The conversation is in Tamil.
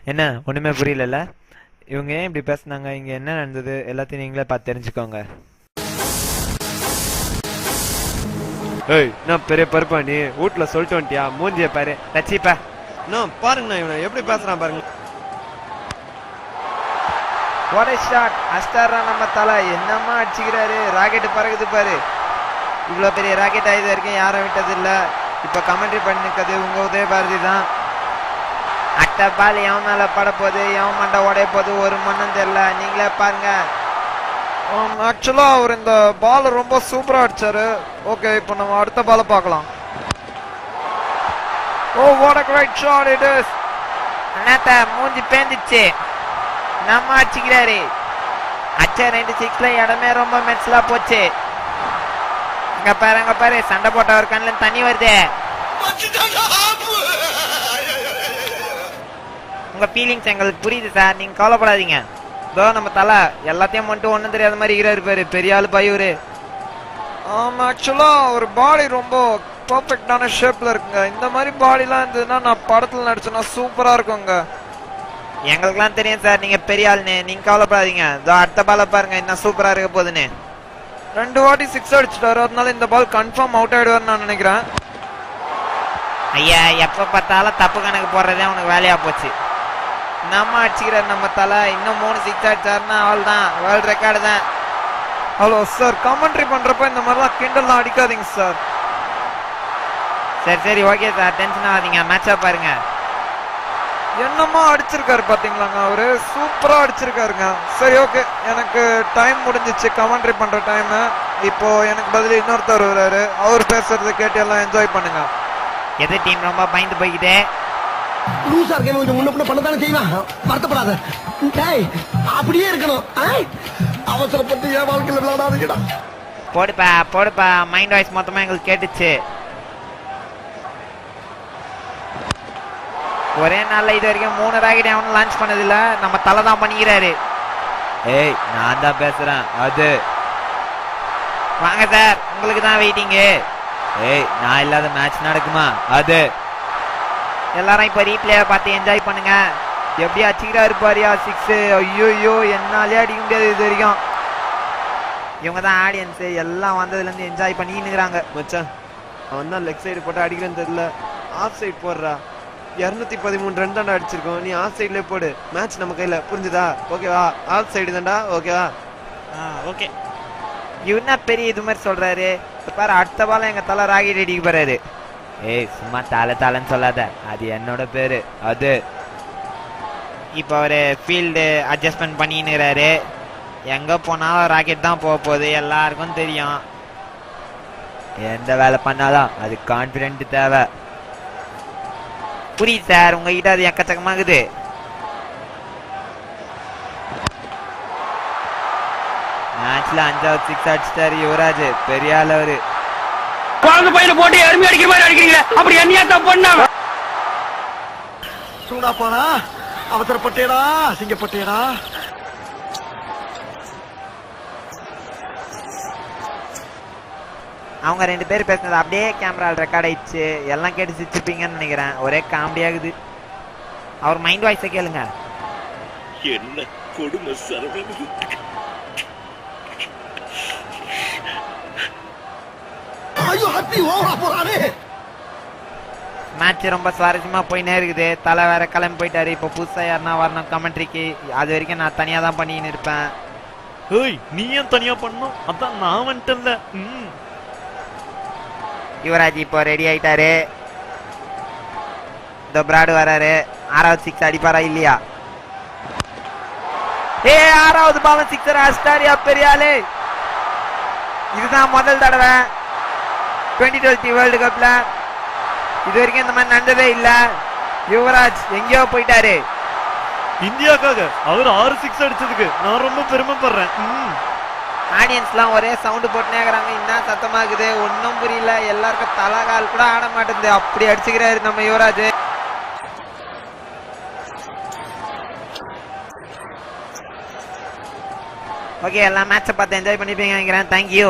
என்ன ஒண்ணுமே புரியல. இவங்க ஏன் இப்படி பேசுனாங்க, இங்க என்ன நடந்தது எல்லாத்தையும் நீங்களே பார்த்து தெரிஞ்சுக்கோங்க. ஏய் நான் பெரிய பருப்பாண்டி வீட்டுல சொல்லிட்டு வந்துட்டியா? மூஞ்சிய பாரு தச்சிப்பா. நான் பாருங்கண்ணா இவனை எப்படி பேசுறான் பாருங்க. வாட் ஷாட் அஸ்டாரா நம்ம தலை என்னமா அடிச்சுக்கிறாரு. ராக்கெட் பறகுது பாரு. இவ்வளவு பெரிய ராக்கெட் ஆயுது வரைக்கும் யாரும் விட்டது இல்ல. இப்ப கமெண்ட்ரி பண்ணிக்கிறது உங்க உதய பாரதி தான். அட்ட பால் எவன் மேல பட போகுது, எவன் மண்டை உடைய போகுது ஒரு மண்ணும் தெரியல. நீங்களே பாருங்க. ஆக்சுவலா அவர் இந்த பால் ரொம்ப சூப்பரா அடிச்சாரு. ஓகே, இப்போ நம்ம அடுத்த பால பார்க்கலாம். Oh what a great shot it is. அண்ணாத்த மூஞ்சி பேந்துச்சு. நம்ம அடிச்சுக்கிறாரு. அச்சா 96ல இடமே ரொம்ப மெட்ஸ்லா போச்சு. அங்க பாரு சண்டை போட்ட ஒரு கண்ணுல தண்ணி வருது. உங்க ஃபீலிங்ஸ் எங்களுக்கு புரியுது சார், நீங்க கவலைப்படாதீங்க. இதோ நம்ம தலை எல்லாத்தையும் மட்டும் ஒண்ணும் தெரியாத மாதிரி இருக்கிறாரு பாரு. பெரிய ஆளு பையூரு. ஆக்சுவலா ஒரு பாடி ரொம்ப பர்ஃபெக்டான ஷேப்ல இருக்குங்க. இந்த மாதிரி பாடிலாம் இருந்ததுன்னா நான் படத்துல நடிச்சேன்னா சூப்பரா இருக்குங்க. எங்களுக்குலாம் தெரியும் சார் நீங்க பெரிய ஆளுன்னு, நீங்க கவலைப்படாதீங்க. இதோ அடுத்த பால பாருங்க என்ன சூப்பரா இருக்க போகுதுன்னு. 2 வாட்டி 6 அடிச்சிட்டாரு, அதனால இந்த பால் கன்ஃபார்ம் அவுட் ஆயிடுவார்னு நான் நினைக்கிறேன். ஐயா எப்ப பார்த்தாலும் தப்பு கணக்கு போடுறதே உனக்கு வேலையா போச்சு. நம்ம அடிச்சுக்கிறாரு நம்ம தலை. இன்னும் 3 6 அடிச்சாருன்னா அவள் தான் வேர்ல்ட் ரெக்கார்டு தான். ஹலோ சார், கமெண்ட்ரி பண்றப்ப இந்த மாதிரிலாம் கிண்டல்லாம் அடிக்காதீங்க சார். சரி ஓகே சார், டென்ஷன் ஆகாதீங்க. மேட்சா பாருங்க. என்னமா அடிச்சிருக்காரு பாத்தீங்களாங்க, அவரு சூப்பரா அடிச்சிருக்காருங்க. சரி ஓகே, எனக்கு டைம் முடிஞ்சிச்சு கமெண்ட்ரி பண்ற டைம். இப்போ எனக்கு பதில் இன்னொருத்தர் வர்றாரு. அவர் பேசுறதை கேட்டு எல்லாம் என்ஜாய் பண்ணுங்க. எது டீம் ரொம்ப பயந்து போய்கிட்டே லூசா இருக்கேன், கொஞ்சம் முன்ன பின்ன பண்ணதானே செய்வான். வருத்தப்படாத, அப்படியே இருக்கணும். அவசரப்பட்டு என் வாழ்க்கையில் விளையாடாதீங்கடா. போடுப்பா மைண்ட் வாய்ஸ் மொத்தமா எங்களுக்கு கேட்டுச்சு. ஒரே நாள்ல இது வரைக்கும் 3 ராக்கெட் எவனும் லான்ச் பண்ணதில்ல. நம்ம தலை தான் பண்ணிக்கிறாரு. ஏய் நான் தான் பேசுறேன். அது வாங்க சார், உங்களுக்கு தான் வெயிட்டிங்கு. ஏய் நான் இல்லாத மேட்ச் நடக்குமா? அது எல்லாரும் இப்ப ரீப்ளே பார்த்து என்ஜாய் பண்ணுங்க. எப்படி அடிச்சுக்கிறாரு பாரியா 6. ஐயோ என்னாலே அடிக்க முடியாது இது வரைக்கும். இவங்க தான் ஆடியன்ஸ், எல்லாம் வந்ததுல இருந்து என்ஜாய் பண்ணிக்கிறாங்க. மச்சான் அவன் தான் லெக் சைடு போட்டு அடிக்கிறேன்னு தெரியல, ஆஃப் சைடு போடுறா. 213 ரன் தாண்டா அடிச்சிருக்கோம், நீ ஆஃப் சைட்லயே போடு. மேட்ச் நம்ம கையில, புரிஞ்சுதா? ஓகேவா? ஆஃப் சைடு தாண்டா, ஓகேவா? ஓகே. இவனா பெரிய இது மாதிரி சொல்றாரு பாரு. அடுத்த பால எங்க தலை ராக்கெட் அடிக்க போறாரு. ஏய் சும்மா தலைன்னு சொல்லாத, அது என்னோட பேரு. அது இப்ப அவரு ஃபீல்டு அட்ஜஸ்ட்மெண்ட் பண்ணிக்கிறாரு. எங்க போனாலும் ராக்கெட் தான் போக போகுது, எல்லாருக்கும் தெரியும். எந்த வேலை பண்ணாலும் அது கான்பிடென்ட் தேவை. புரியுது சார், உங்ககிட்ட அது எக்கச்சக்கமாகுது. மேட்ச்ல 5வது 6 அடிச்சிட்டாரு யுவராஜ். பெரிய ஆள் அவரு. குழந்தை பையனை போட்டு எருமை அடிக்கிற மாதிரி அடிக்கிறீங்களா? அப்படி என்னையா தப்பு பண்ணா? சூடா போனா அவசரப்பட்டேடா, சிங்கப்பட்டேடா. அவங்க 2 பேர் பேசினது அப்படியே கேமரா ரெக்கார்ட் ஆயிடுச்சு. எல்லாம் கேட்டு சிரிச்சுப்பீங்கன்னு நினைக்கிறேன். ஒரே காமெடி ஆகுது. அவர் மைண்ட் வாய்ஸை கேளுங்க. என்ன கொடுமை சரவணன். ஐயோ ஹப்பி ஓவரா போறானே. மேட்ச் ரொம்ப சுவாரஸ்யமா போயினே இருக்குது. தலை வேற கிளம்பி போயிட்டாரு. இப்போ புதுசா யாருன்னா வரணும் கமெண்ட்ரிக்கு. அது வரைக்கும் நான் தனியா தான் பண்ணின்னு இருப்பேன். ஏய் நீ ஏன் தனியா பண்ணணும்? அதான் நான் வந்துட்டேன்ல. யுவராஜ் இப்போ ரெடி ஆயிட்டாரு. இந்த பிராடு வராரு. 6வது 6 அடிப்பாரா இல்லையா? ஏ 6வது பால் 6 அடிச்சாரியா பெரியாளே. இதுதான் முதல் தடவை 2020 வேர்ல்டு கப்ல. இது வரைக்கும் இந்த மாதிரி நடந்ததே இல்ல. யுவராஜ் எங்கேயோ போயிட்டாரு. இந்தியாக்காக அவர் 6 6 அடிச்சதுக்கு நான் ரொம்ப பெருமைப்படுறேன். ஆடியன்ஸ்லாம் ஒரே சவுண்டு போட்டுனே இருக்கிறாங்க. என்ன சத்தமாகுது ஒன்னும் புரியல. எல்லாருக்கும் தலகால் கூட ஆட மாட்டேங்குது. அப்படி அடிச்சுக்கிறாரு நம்ம யுவராஜ். ஓகே, எல்லா மேட்சை பார்த்து என்ஜாய் பண்ணிப்பீங்க நினைக்கிறேன். தேங்க்யூ.